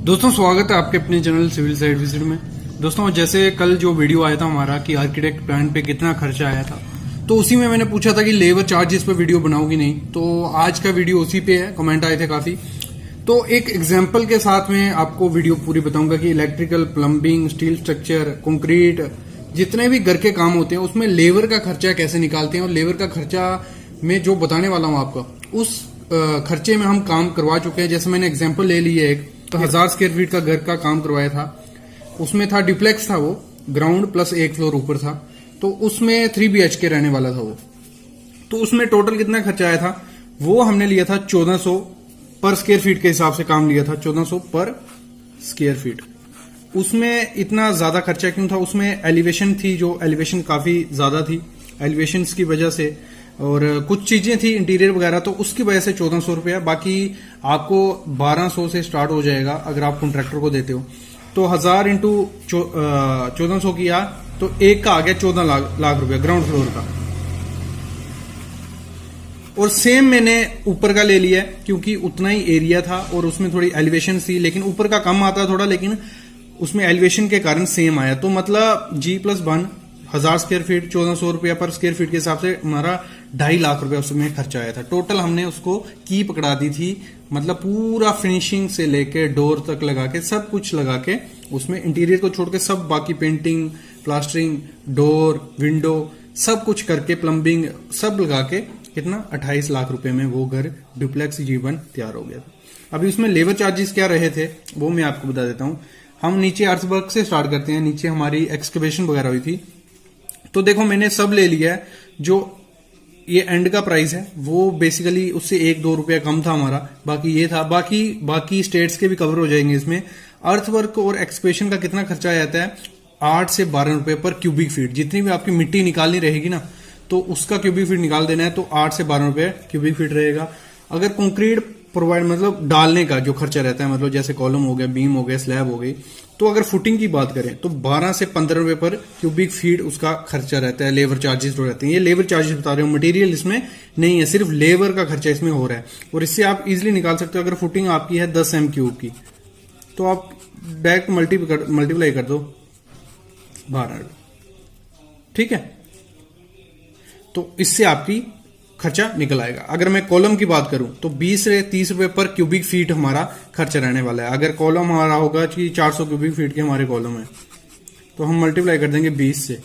दोस्तों स्वागत है आपके अपने चैनल सिविल साइट विजिट में। दोस्तों जैसे कल जो वीडियो आया था हमारा कि आर्किटेक्ट प्लान पे कितना खर्चा आया था, तो उसी में मैंने पूछा था कि लेबर चार्जेस पे वीडियो बनाओगी नहीं, तो आज का वीडियो उसी पे है। कमेंट आए थे काफी, तो एक एग्जाम्पल के साथ में आपको वीडियो पूरी बताऊंगा कि electrical, plumbing, steel structure, concrete, जितने भी घर के काम होते हैं उसमें लेबर का खर्चा कैसे निकालते हैं, और लेबर का खर्चा में जो बताने वाला हूं आपका उस खर्चे में हम काम करवा चुके हैं। जैसे मैंने एग्जाम्पल ले ली है एक, तो 1000 स्क्वायर फीट का घर का काम करवाया था। उसमें था डुप्लेक्स था, वो ग्राउंड प्लस एक फ्लोर ऊपर था, तो उसमें 3 BHK रहने वाला था वो। तो उसमें टोटल कितना खर्चा आया था, वो हमने लिया था 1400 पर स्क्वायर फीट के हिसाब से काम लिया था, 1400 पर स्क्वायर फीट। उसमें इतना ज्यादा खर्चा क्यों था, उसमें एलिवेशन थी, जो एलिवेशन काफी ज्यादा थी, एलिवेशन की वजह से, और कुछ चीजें थी इंटीरियर वगैरह, तो उसकी वजह से 1400 रुपया। बाकी आपको 1200 से स्टार्ट हो जाएगा अगर आप कॉन्ट्रैक्टर को देते हो। तो 1000 इंटू 1400 किया तो एक का आ गया 14 लाख रुपया ग्राउंड फ्लोर का। और सेम मैंने ऊपर का ले लिया क्योंकि उतना ही एरिया था और उसमें थोड़ी एलिवेशन थी, लेकिन ऊपर का कम आता थोड़ा, लेकिन उसमें एलिवेशन के कारण सेम आया। तो मतलब G+1 1000 स्क्वायर फीट 1400 रुपया पर स्क्वायर फीट के हिसाब से हमारा 2.5 लाख रुपया उसमें खर्चा आया था। टोटल हमने उसको की पकड़ा दी थी, मतलब पूरा फिनिशिंग से लेके डोर तक लगा के सब कुछ लगा के, उसमें इंटीरियर को छोड़ के सब बाकी पेंटिंग, प्लास्टरिंग, डोर, विंडो सब कुछ करके, प्लम्बिंग सब लगा के कितना 28 लाख रुपए में वो घर डुप्लेक्स G1 तैयार हो गया था। अभी उसमें लेबर चार्जेस क्या रहे थे वो मैं आपको बता देता हूं। हम नीचे अर्थवर्क से स्टार्ट करते हैं। नीचे हमारी एक्सकवेशन वगैरह हुई थी, तो देखो मैंने सब ले लिया है। जो ये एंड का प्राइस है वो बेसिकली उससे 1-2 रुपया कम था हमारा, बाकी ये था। बाकी स्टेट्स के भी कवर हो जाएंगे इसमें। अर्थवर्क और एक्सकवेशन का कितना खर्चा आ जाता है, 8 से 12 रुपए पर क्यूबिक फीट। जितनी भी आपकी मिट्टी निकालनी रहेगी ना, तो उसका क्यूबिक फीट निकाल देना है, तो 8 से 12 रुपए क्यूबिक फीट रहेगा। अगर कंक्रीट प्रोवाइड मतलब डालने का जो खर्चा रहता है, मतलब जैसे कॉलम हो गया, बीम हो गया, स्लैब हो गई, तो अगर फुटिंग की बात करें तो 12 से 15 रुपए पर क्यूबिक फीट उसका खर्चा रहता है। लेबर चार्जेस जो रहते हैं, ये लेबर चार्जेस बता रहे हो, मटेरियल इसमें नहीं है, सिर्फ लेबर का खर्चा इसमें हो रहा है। और इससे आप इजिली निकाल सकते हो। अगर फुटिंग आपकी है 10 m³ की, तो आप डायरेक्ट मल्टीप्लाई कर दो 12, ठीक है, तो इससे आपकी खर्चा निकल आएगा। अगर मैं कॉलम की बात करूं तो 20 से 30 रुपए पर क्यूबिक फीट हमारा खर्चा रहने वाला है। अगर कॉलम हमारा होगा कि 400 क्यूबिक फीट के हमारे कॉलम है, तो हम मल्टीप्लाई कर देंगे 20 से,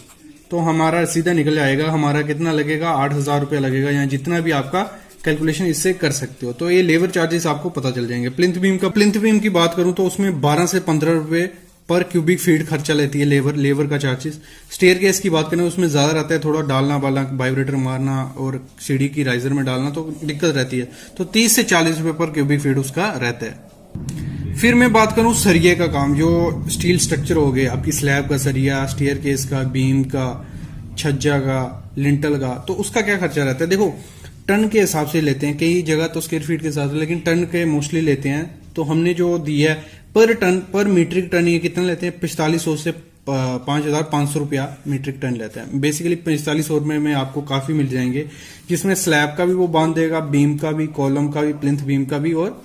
तो हमारा सीधा निकल आएगा हमारा कितना लगेगा, 8000 रुपया लगेगा, या जितना भी आपका कैलकुलेशन इससे कर सकते हो। तो ये लेबर चार्जेस आपको पता चल जाएंगे। प्लिंथ बीम की बात करूं तो उसमें 12 से 15 रुपए पर क्यूबिक फीट खर्चा लेती है लेबर का चार्जेस। स्टेयर केस की बात करें उसमें ज्यादा रहता है, थोड़ा डालना वालना, वाइब्रेटर मारना और सीढ़ी की राइजर में डालना, तो दिक्कत रहती है। तो 30 से 40 रुपए पर क्यूबिक फीट उसका रहता है। फिर मैं बात करूं सरिये का काम, जो स्टील स्ट्रक्चर हो गए, आपकी स्लैब का सरिया, स्टेयर केस का, बीम का, छज्जा का, लिंटल का, तो उसका क्या खर्चा रहता है। देखो टन के हिसाब से लेते हैं, कई जगह तो स्क्वायर फीट के हिसाब से, लेकिन टन के मोस्टली लेते हैं। तो हमने जो दिया है पर टन, पर मीट्रिक टन ये कितना लेते हैं, 4500 से 5500 रुपया मीट्रिक टन लेता है। बेसिकली 4500 में आपको काफी मिल जाएंगे, जिसमें स्लैब का भी वो बांध देगा, बीम का भी, कॉलम का भी, प्लिंथ बीम का भी, और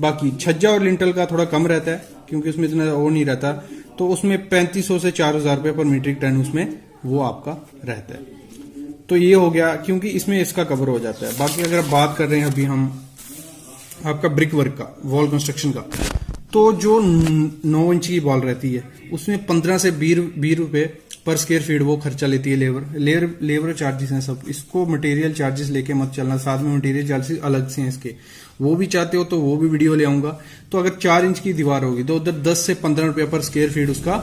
बाकी छज्जा और लिंटल का थोड़ा कम रहता है क्योंकि उसमें इतना वो नहीं रहता, तो उसमें 3500 से 4000 रुपये पर मीट्रिक टन उसमें वो आपका रहता है। तो ये हो गया, क्योंकि इसमें इसका कवर हो जाता है। बाकी अगर बात कर रहे हैं अभी हम आपका ब्रिक वर्क का, वॉल कंस्ट्रक्शन का, तो जो 9 इंच की वॉल रहती है उसमें 15 से 20 रुपए पर स्क्वायर फीट वो खर्चा लेती है लेबर चार्जेस हैं सब। इसको मटेरियल चार्जेस लेके मत चलना, साथ में मटेरियल चार्जेस अलग से हैं इसके, वो भी चाहते हो तो वो भी वीडियो ले आऊंगा। तो अगर 4 इंच की दीवार होगी तो उधर 10 से 15 रुपए पर स्क्वायर फीट उसका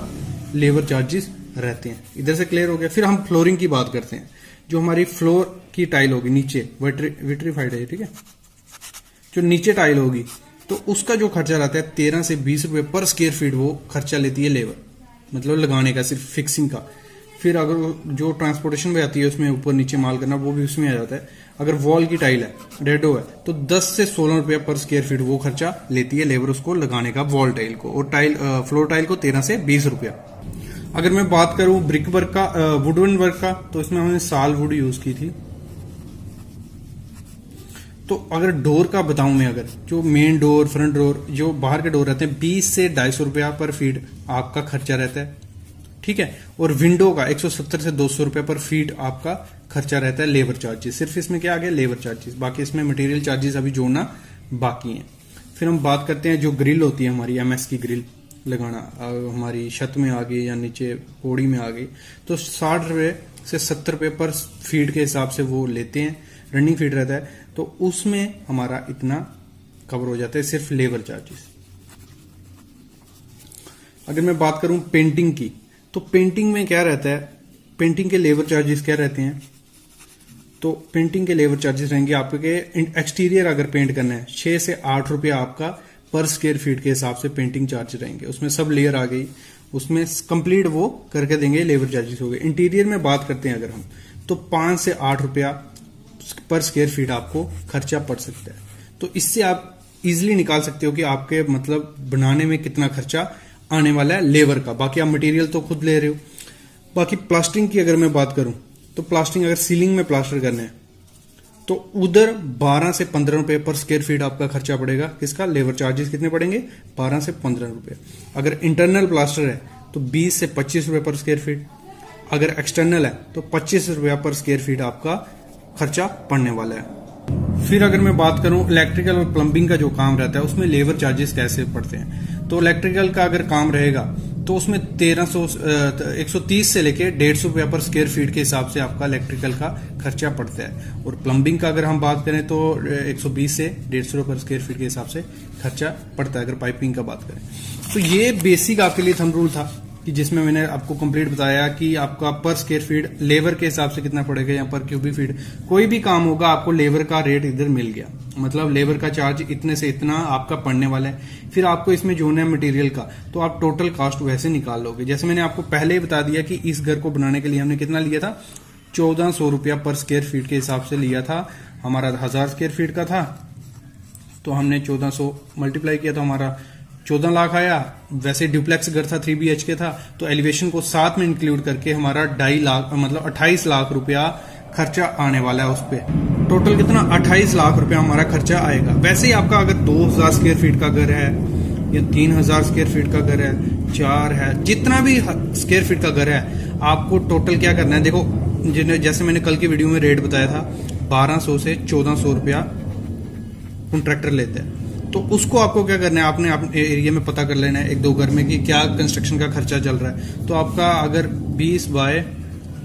लेबर चार्जेस रहते हैं। इधर से क्लियर हो गया। फिर हम फ्लोरिंग की बात करते हैं। जो हमारी फ्लोर की टाइल होगी नीचे, विट्रीफाइड है, ठीक है, जो नीचे टाइल होगी तो उसका जो खर्चा रहता है 13 से 20 रुपए पर स्क्वायर फीट वो खर्चा लेती है लेबर, मतलब लगाने का, सिर्फ फिक्सिंग का। फिर अगर जो ट्रांसपोर्टेशन में आती है उसमें ऊपर नीचे माल करना, वो भी उसमें आ जाता है। अगर वॉल की टाइल है, रेडो है, तो 10 से 16 रुपया पर स्क्वायर फीट वो खर्चा लेती है लेबर उसको लगाने का, वॉल टाइल को। और फ्लोर टाइल को 13 से 20 रुपया। अगर मैं बात करूं ब्रिक वर्क का, वुडन वर्क का, तो इसमें हमने साल वुड यूज की थी। तो अगर डोर का बताऊं मैं, अगर जो मेन डोर, फ्रंट डोर, जो बाहर के डोर रहते हैं, 20 से 250 रुपया पर फीट आपका खर्चा रहता है, ठीक है। और विंडो का 170 से 200 रुपया पर फीट आपका खर्चा रहता है लेबर चार्जेस। सिर्फ इसमें क्या आ गया, लेबर चार्जेस, बाकी इसमें मटेरियल चार्जेस अभी जोड़ना बाकी है। फिर हम बात करते हैं जो ग्रिल होती है हमारी, एमएस की ग्रिल लगाना हमारी छत में आ गई या नीचे पौड़ी में आ गई, तो 60 रुपये से 70 रुपये पर फीट के हिसाब से वो लेते हैं, रनिंग फीट रहता है, तो उसमें हमारा इतना कवर हो जाता है सिर्फ लेबर चार्जेस। अगर मैं बात करूं पेंटिंग की, तो पेंटिंग में क्या रहता है, पेंटिंग के लेबर चार्जेस क्या रहते हैं, तो पेंटिंग के लेबर चार्जेस रहेंगे आपके, एक्सटीरियर अगर पेंट करना है 6 से 8 रुपया आपका पर स्क्वायर फीट के हिसाब से पेंटिंग चार्ज रहेंगे। उसमें सब लेयर आ गई, उसमें कंप्लीट वो करके देंगे, लेबर चार्जेस हो गए। इंटीरियर में बात करते हैं अगर हम, तो 5 से 8 रुपया पर स्क्वायर फीट आपको खर्चा पड़ सकता है। तो इससे आप इजिली निकाल सकते हो कि आपके मतलब बनाने में कितना खर्चा आने वाला है लेबर का। बाकी आप मटेरियल तो खुद ले रहे हो। बाकी प्लास्टरिंग की अगर मैं बात करूं, तो प्लास्टरिंग अगर सीलिंग में प्लास्टर करना है तो उधर 12 से 15 रुपए पर स्क्वायर फीट आपका खर्चा पड़ेगा। किसका, लेबर चार्जेस कितने पड़ेंगे, 12 से 15 रुपए। अगर इंटरनल प्लास्टर है तो 20 से 25 रुपए पर स्क्वायर फीट। अगर एक्सटर्नल है तो 25 रुपया पर स्क्वायर फीट आपका खर्चा पड़ने वाला है। फिर अगर मैं बात करूं इलेक्ट्रिकल और प्लम्बिंग का जो काम रहता है उसमें लेबर चार्जेस कैसे पड़ते हैं, तो इलेक्ट्रिकल का अगर काम रहेगा तो उसमें 130 से लेके 150 रुपया पर स्क्वायर फीट के हिसाब से आपका इलेक्ट्रिकल का खर्चा पड़ता है। और प्लम्बिंग का अगर हम बात करें तो 120 से 150 रुपये पर स्क्वायर फीट के हिसाब से खर्चा पड़ता है अगर पाइपिंग का बात करें। तो ये बेसिक आपके लिए थंब रूल था कि जिसमें मैंने आपको कंप्लीट बताया कि आपका पर स्क्वायर फीट लेबर के हिसाब से कितना पड़ेगा या पर क्यूबिक फीट। कोई भी काम होगा आपको लेबर का रेट इधर मिल गया, मतलब लेबर का चार्ज इतने से इतना आपका पड़ने वाला है। फिर आपको इसमें जोड़ना है मटेरियल का, तो आप टोटल कॉस्ट वैसे निकाल लोगे। जैसे मैंने आपको पहले ही बता दिया कि इस घर को बनाने के लिए हमने कितना लिया था, 1400 रुपया पर स्क्वायर फीट के हिसाब से लिया था। हमारा 1000 स्क्वायर फीट का था तो हमने 1400 मल्टीप्लाई किया तो हमारा 14 लाख आया। वैसे ड्यूप्लेक्स घर था, 3 BHK था, तो एलिवेशन को साथ में इंक्लूड करके हमारा 2.5 लाख मतलब 28 लाख रुपया खर्चा आने वाला है उस पर। टोटल कितना, 28 लाख रुपया हमारा खर्चा आएगा। वैसे ही आपका अगर 2000 स्क्वायर फीट का घर है या 3000 स्क्वायर फीट का घर है, 4 है, जितना भी स्क्वायर फीट का घर है, आपको टोटल क्या करना है। देखो जैसे मैंने कल की वीडियो में रेट बताया था, 1200 से 1400 रुपया कॉन्ट्रैक्टर लेते हैं। तो उसको आपको क्या करना है, आपने अपने एरिया में पता कर लेना है 1-2 घर में कि क्या कंस्ट्रक्शन का खर्चा चल रहा है। तो आपका अगर 20 बाय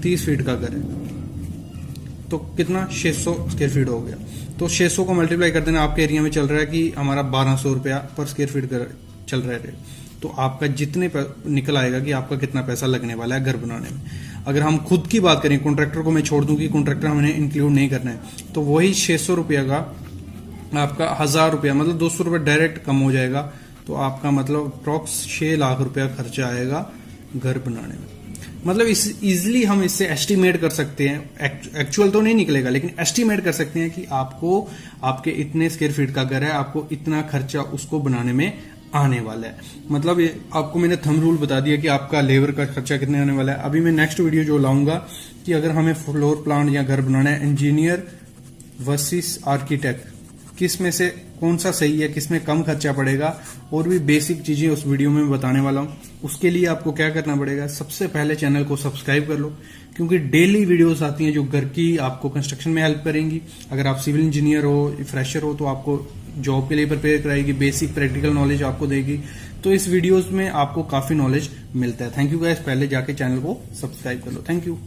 30 फीट का घर है तो कितना, 600 स्क्वायर फीट हो गया। तो 600 को मल्टीप्लाई कर देना, आपके एरिया में चल रहा है कि हमारा 1200 रुपया पर स्क्वायर फीट चल रहा है। तो आपका जितने निकल आएगा कि आपका कितना पैसा लगने वाला है घर बनाने में। अगर हम खुद की बात करें, कॉन्ट्रैक्टर को मैं छोड़ दूं कि कॉन्ट्रैक्टर हमने इंक्लूड नहीं करना है, तो वही 600 रुपया का आपका 1000 रुपया मतलब 200 रुपया डायरेक्ट कम हो जाएगा। तो आपका मतलब अप्रॉक्स 6 लाख रुपया खर्चा आएगा घर बनाने में। मतलब इजिली हम इससे एस्टिमेट कर सकते हैं, एक्चुअल तो नहीं निकलेगा लेकिन एस्टिमेट कर सकते हैं कि आपको आपके इतने स्क्वायर फीट का घर है, आपको इतना खर्चा उसको बनाने में आने वाला है। मतलब आपको मैंने थंब रूल बता दिया कि आपका लेबर का खर्चा कितने आने वाला है। अभी मैं नेक्स्ट वीडियो जो लाऊंगा कि अगर हमें फ्लोर प्लान या घर बनाना है, इंजीनियर वर्सेस आर्किटेक्ट, किस में से कौन सा सही है, किस में कम खर्चा पड़ेगा, और भी बेसिक चीजें उस वीडियो में बताने वाला हूं। उसके लिए आपको क्या करना पड़ेगा, सबसे पहले चैनल को सब्सक्राइब कर लो, क्योंकि डेली वीडियोस आती हैं जो घर की आपको कंस्ट्रक्शन में हेल्प करेंगी। अगर आप सिविल इंजीनियर हो, फ्रेशर हो, तो आपको जॉब के लिए प्रिपेयर कराएगी, बेसिक प्रैक्टिकल नॉलेज आपको देगी। तो इस वीडियोस में आपको काफी नॉलेज मिलता है। थैंक यू गाइस, पहले जाके चैनल को सब्सक्राइब कर लो। Thank you.